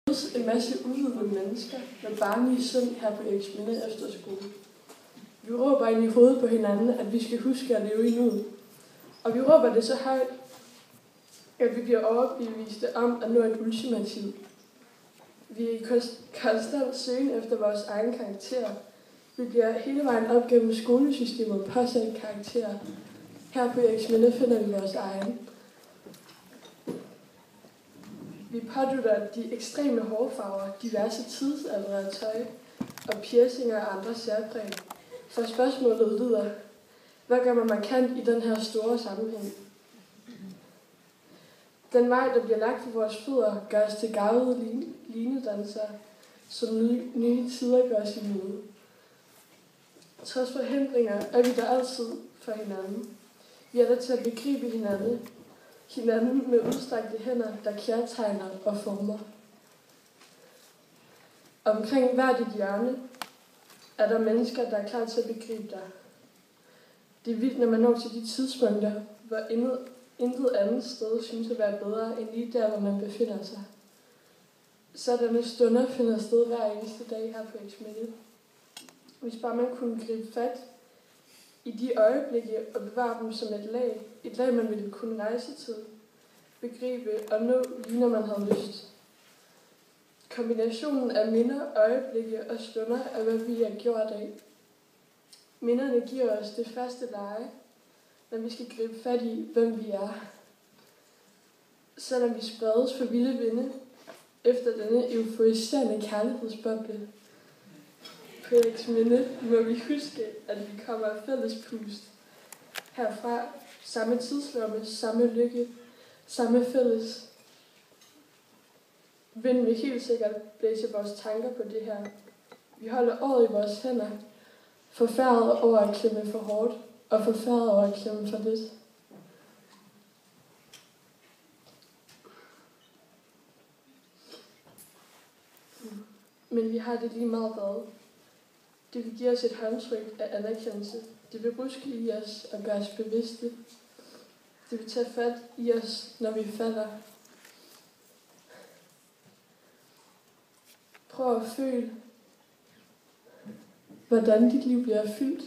En masse uvidende mennesker med barnlige sind her på Eriksminde Efterskole. Vi råber ind i hovedet på hinanden, at vi skal huske at leve i nuet. Og vi råber det så højt, at vi bliver overbeviste om at nå et ultimativ. Vi er i konstant søgen efter vores egen karakter. Vi bliver hele vejen op gennem skolesystemet påsat karakterer. Her på Eriksminde finder vi vores egen. Vi pådutter de ekstreme hårfarver, diverse tidsaldrede tøj og piercinger og andre særpræg. Så spørgsmålet lyder, hvad gør man markant i den her store sammenhæng? Den vej, der bliver lagt for vores fødder, gør os til gavede linedansere, som nye tider gør os i møde. Trods forhindringer er vi der altid for hinanden. Vi er der til at begribe hinanden med udstrakte hænder, der kærtegner og former. Omkring hvert et hjørne er der mennesker, der er klar til at begribe dig. Det er vildt, når man når til de tidspunkter, hvor intet andet sted synes at være bedre end lige der, hvor man befinder sig. Sådanne stunder finder sted hver eneste dag her på Eriksminde. Hvis bare man kunne gribe fat i de øjeblikke og bevare dem som et lag man ville kunne rejse til, begribe og nå lige når man havde lyst. Kombinationen af minder, øjeblikke og stunder er, hvad vi har gjort af. Minderne giver os det faste leje, når vi skal gribe fat i, hvem vi er. Selvom vi spredes for vilde vinde efter denne euforiserende kærlighedsboble. På Eriksminde må vi huske, at vi kommer af fælles pust. Herfra samme tidslomme, samme lykke, samme fælles vind vil helt sikkert blæse vores tanker på det her. Vi holder året i vores hænder, forfærdet over at klemme for hårdt, og forfærdet over at klemme for lidt. Men vi har det lige meget hvad. Det vil give os et håndtryk af anerkendelse. Det vil ruske i os og gøre os bevidste. Det vil tage fat i os, når vi falder. Prøv at føle, hvordan dit liv bliver fyldt.